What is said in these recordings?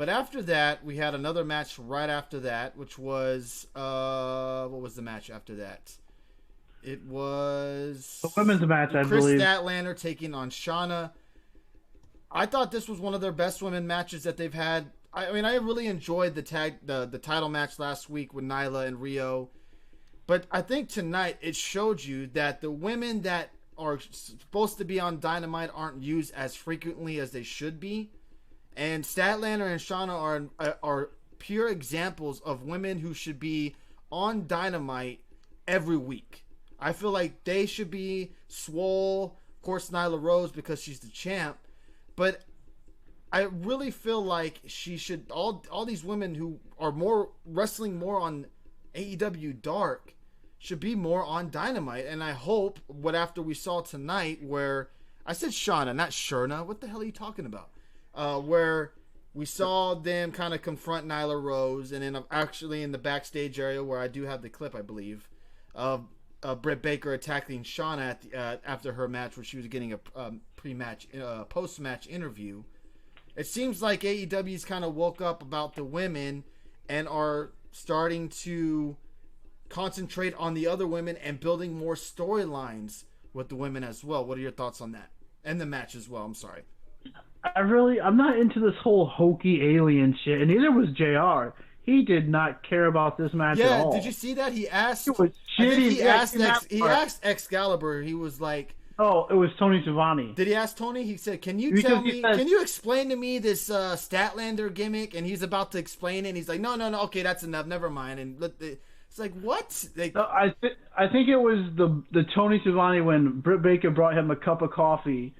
But after that, we had another match right after that, which was what was the match after that? It was The women's match, I Kris believe. Statlander taking on Shanna. I thought this was one of their best women matches that they've had. I mean, I really enjoyed the title match last week with Nyla and Riho, but I think tonight it showed you that the women that are supposed to be on Dynamite aren't used as frequently as they should be, and Statlander and Shauna are pure examples of women who should be on Dynamite every week. I feel like they should be Swole, of course Nyla Rose because she's the champ, but I really feel like she should all these women who are more wrestling more on AEW Dark should be more on Dynamite. And I hope what after we saw tonight, where I said Shauna, not Sherna. What the hell are you talking about? Where we saw them kind of confront Nyla Rose, and then actually in the backstage area where I do have the clip, I believe, of Britt Baker attacking Shauna after her match, where she was getting a pre-match, post-match interview. It seems like AEW's kind of woke up about the women and are starting to concentrate on the other women and building more storylines with the women as well. What are your thoughts on that? And the match as well, I'm sorry. I'm not into this whole hokey alien shit, and neither was JR. He did not care about this match at all. Yeah, did you see that? He asked. It was I think shitty. he asked Excalibur. He was like, "Oh, it was Tony Schiavone." did he ask Tony? He said, "Can you Because tell he me? said- Can you explain to me this Statlander gimmick?" And he's about to explain it. And he's like, "No, okay, that's enough. Never mind." And it's like, what? Like, No, I think it was the Tony Schiavone when Britt Baker brought him a cup of coffee,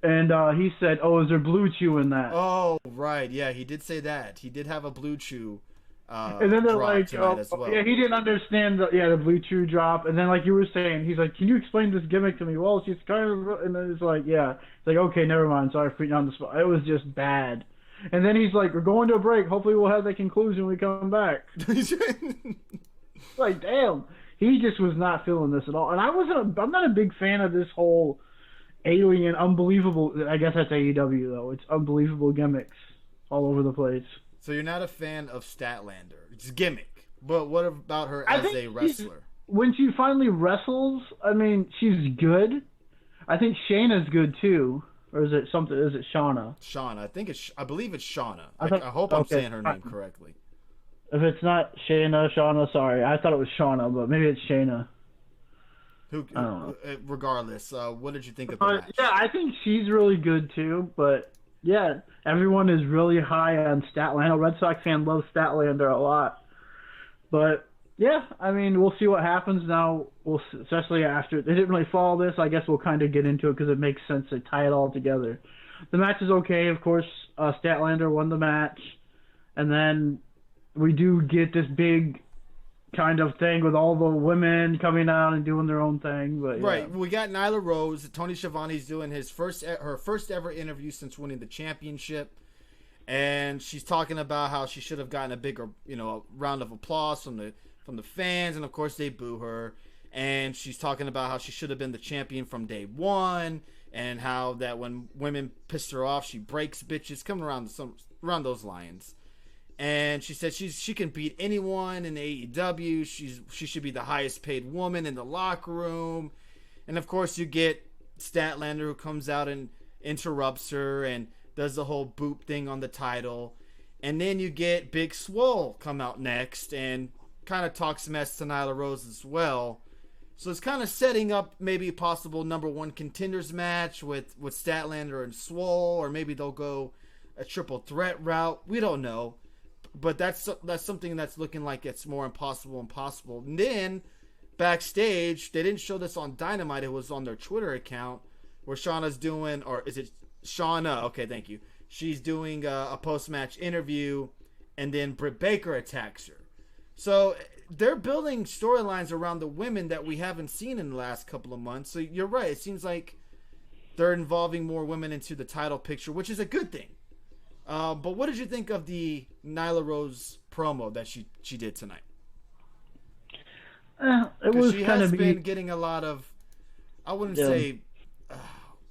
and he said, "Oh, is there Blue Chew in that?" oh, right, yeah, he did say that. He did have a Blue Chew. And then they're drop like, tonight oh, as well. yeah, he didn't understand the Blue Chew drop. And then, like you were saying, he's like, "Can you explain this gimmick to me?" Well, she's kind of, and then it's like, yeah, it's like, okay, never mind. Sorry for putting you on the spot. It was just bad. And then he's like, "We're going to a break. Hopefully, we'll have the conclusion when we come back." Like, damn, he just was not feeling this at all. And I'm not a big fan of this whole alien, unbelievable. I guess that's AEW though. It's unbelievable gimmicks all over the place. So you're not a fan of Statlander. It's gimmick. But what about her as a wrestler? When she finally wrestles, I mean, she's good. I think Shayna's good too. Or is it something? Is it Shauna? Shauna. I believe it's Shauna. I thought- hope I'm okay. saying her name correctly. If it's not Shauna, sorry. I thought it was Shauna, but maybe it's Shayna. Regardless, what did you think of the match? Yeah, I think she's really good too. But yeah, everyone is really high on Statlander. Red Sox fan loves Statlander a lot. But yeah, I mean, we'll see what happens now. Especially after they didn't really follow this. I guess we'll kind of get into it because it makes sense to tie it all together. The match is okay, of course. Statlander won the match, and then we do get this big kind of thing with all the women coming out and doing their own thing. But yeah. Right, we got Nyla Rose. Tony Schiavone's doing her first ever interview since winning the championship, and she's talking about how she should have gotten a bigger, round of applause from the fans, and of course they boo her. And she's talking about how she should have been the champion from day one, and how that when women pissed her off, she breaks bitches, coming around those lines. And she said she can beat anyone in AEW. She should be the highest paid woman in the locker room. And of course you get Statlander, who comes out and interrupts her and does the whole boop thing on the title. And then you get Big Swole come out next and kind of talks mess to Nyla Rose as well. So it's kind of setting up maybe a possible number one contenders match with Statlander and Swole, or maybe they'll go a triple threat route. We don't know. But that's something that's looking like it's more impossible. And then backstage, they didn't show this on Dynamite. It was on their Twitter account where Shauna's doing, or is it Shauna? Okay, thank you. She's doing a post-match interview, and then Britt Baker attacks her. So they're building storylines around the women that we haven't seen in the last couple of months. So you're right. It seems like they're involving more women into the title picture, which is a good thing. But what did you think of the Nyla Rose promo that she did tonight? It was she kind has of been getting a lot of, I wouldn't say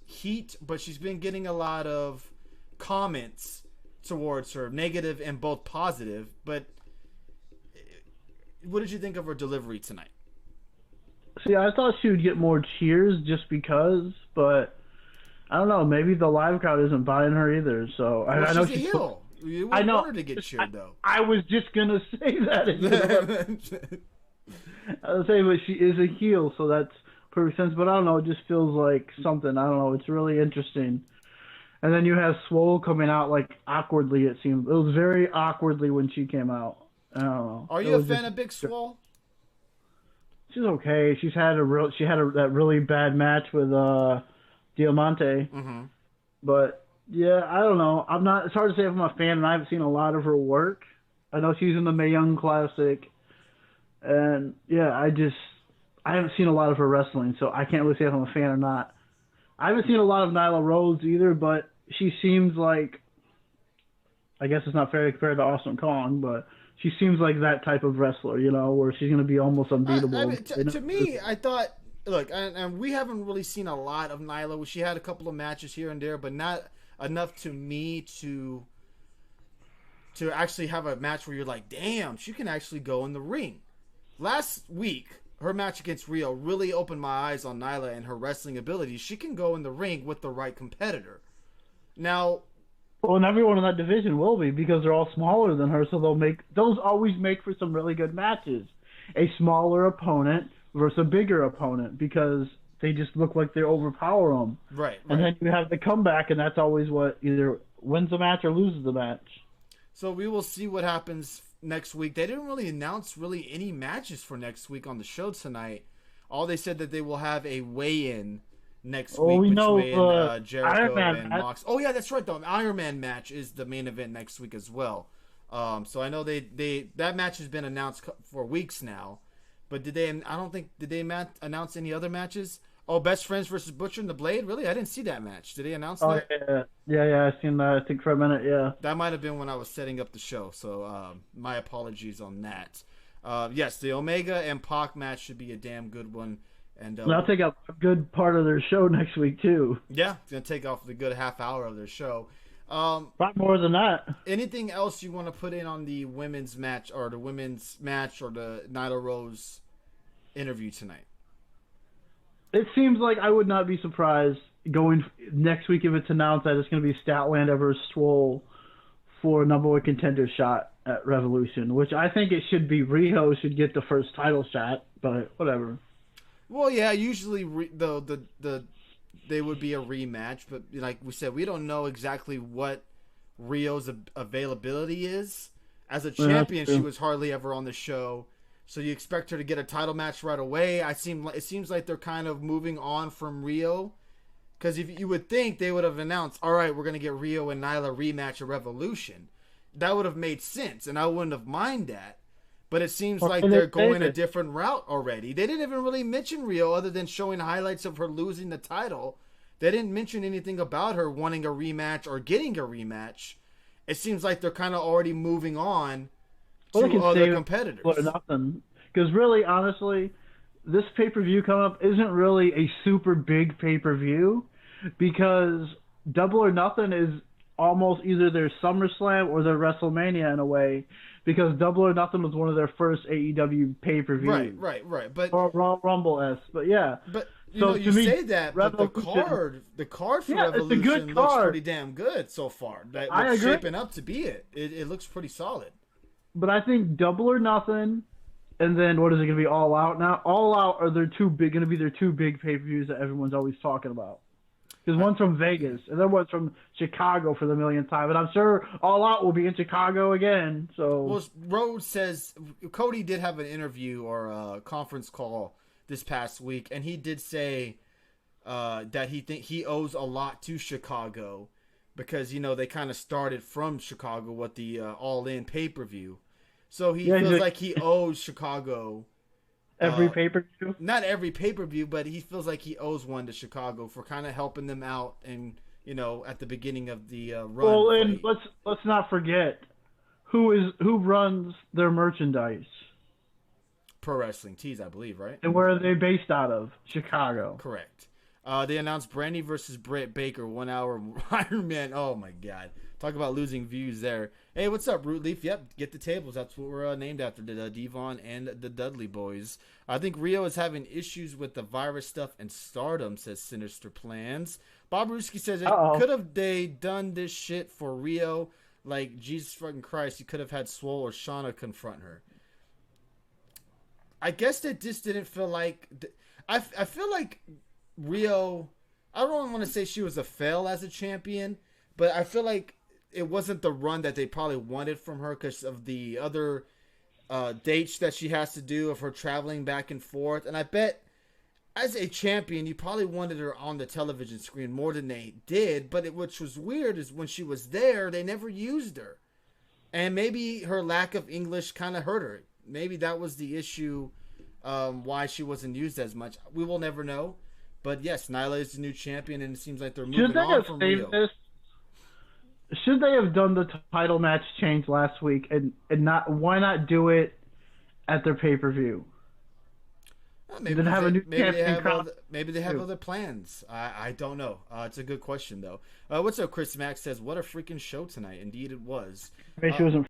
heat, but she's been getting a lot of comments towards her, negative and both positive. But what did you think of her delivery tonight? See, I thought she would get more cheers just because, but I don't know. Maybe the live crowd isn't buying her either. So Well, I know she's a heel. You I know. want her to get cheered, though. I was just gonna say that. I was saying, but she is a heel, so that's perfect sense. But I don't know. It just feels like something. I don't know. It's really interesting. And then you have Swole coming out like awkwardly. It seemed it was very awkwardly when she came out. I don't know. Are you a fan of Big Swole? She's okay. She had that really bad match with Diamante. Mm-hmm. But yeah, I don't know. I'm not. It's hard to say if I'm a fan, and I haven't seen a lot of her work. I know she's in the Mae Young Classic, and yeah, I haven't seen a lot of her wrestling, so I can't really say if I'm a fan or not. I haven't seen a lot of Nyla Rose either, but she seems like, I guess it's not fair to compare to Awesome Kong, but she seems like that type of wrestler, you know, where she's going to be almost unbeatable. I mean, to me, I thought, look, and we haven't really seen a lot of Nyla. She had a couple of matches here and there, but not enough to me to actually have a match where you're like, damn, she can actually go in the ring. Last week, her match against Riho really opened my eyes on Nyla and her wrestling abilities. She can go in the ring with the right competitor. Now, well, and everyone in that division will be because they're all smaller than her, so those always make for some really good matches. A smaller opponent versus a bigger opponent because they just look like they overpower them. Right. And then you have the comeback, and that's always what either wins the match or loses the match. So we will see what happens next week. They didn't really announce any matches for next week on the show tonight. All they said that they will have a weigh-in next week we know between Jericho and match. Mox. Oh yeah, that's right. The Iron Man match is the main event next week as well. So I know that match has been announced for weeks now. But did they announce any other matches? Oh, Best Friends versus Butcher and the Blade? Really? I didn't see that match. Did they announce that? Yeah, I seen that. I think for a minute, yeah. That might have been when I was setting up the show, so my apologies on that. Yes, the Omega and Pac match should be a damn good one. And they'll take up a good part of their show next week, too. Yeah, it's going to take off the good half hour of their show. Not more than that. Anything else you want to put in on the women's match or the Nyla Rose interview tonight? It seems like I would not be surprised going next week if it's announced that it's going to be Statlander versus Swole for a number one contender shot at Revolution, which I think it should be Riho should get the first title shot, but whatever. Well, yeah, usually they would be a rematch, but like we said, we don't know exactly what Rio's availability is. As a champion, she was hardly ever on the show. So you expect her to get a title match right away. It seems like they're kind of moving on from Riho. Because if you would think they would have announced, all right, we're going to get Riho and Nyla rematch at Revolution. That would have made sense, and I wouldn't have minded that. But it seems like they're going a different route already. They didn't even really mention Riho other than showing highlights of her losing the title. They didn't mention anything about her wanting a rematch or getting a rematch. It seems like they're kind of already moving on to other competitors. Because really, honestly, this pay-per-view coming up isn't really a super big pay-per-view because Double or Nothing is almost either their SummerSlam or their WrestleMania in a way because Double or Nothing was one of their first AEW pay-per-views. Right. But or Rumble-esque, but yeah. But you say that, but the card for Revolution looks pretty damn good so far. That's shaping up to be it. It looks pretty solid. But I think Double or Nothing, and then what is it going to be? All Out now? All Out are going to be their two big pay-per-views that everyone's always talking about. Because one's from Vegas, and then one's from Chicago for the millionth time. And I'm sure All Out will be in Chicago again. So, well, Rhodes says Cody did have an interview or a conference call this past week, and he did say that he owes a lot to Chicago because they kind of started from Chicago with the All In pay-per-view. So he feels like he owes Chicago every pay-per-view. Not every pay-per-view, but he feels like he owes one to Chicago for kind of helping them out and at the beginning of the run. Well, and let's not forget who runs their merchandise. Pro Wrestling Tees, I believe, right? And where are they based out of? Chicago. Correct. They announced Brandy versus Britt Baker 1 hour Iron Man. Oh my God, Talk about losing views there. Hey, what's up, Root Leaf? Yep, get the tables. That's what we're named after, the Devon and the Dudley boys. I think Riho is having issues with the virus stuff and Stardom, says Sinister Plans. Bob Ruski says, could have they done this shit for Riho? Like, Jesus fucking Christ, you could have had Swole or Shanna confront her. I guess that just didn't feel like... I feel like Riho... I don't want to say she was a fail as a champion, but I feel like it wasn't the run that they probably wanted from her because of the other dates that she has to do of her traveling back and forth. And I bet as a champion, you probably wanted her on the television screen more than they did. But which was weird is when she was there, they never used her. And maybe her lack of English kind of hurt her. Maybe that was the issue why she wasn't used as much. We will never know. But yes, Nyla is the new champion, and it seems like they're moving on from Riho. Should they have done the title match change last week, and not? Why not do it at their pay-per-view? Maybe they have other plans. I don't know. It's a good question though. What's up, Chris Mack says? What a freaking show tonight! Indeed, it was. Maybe she wasn't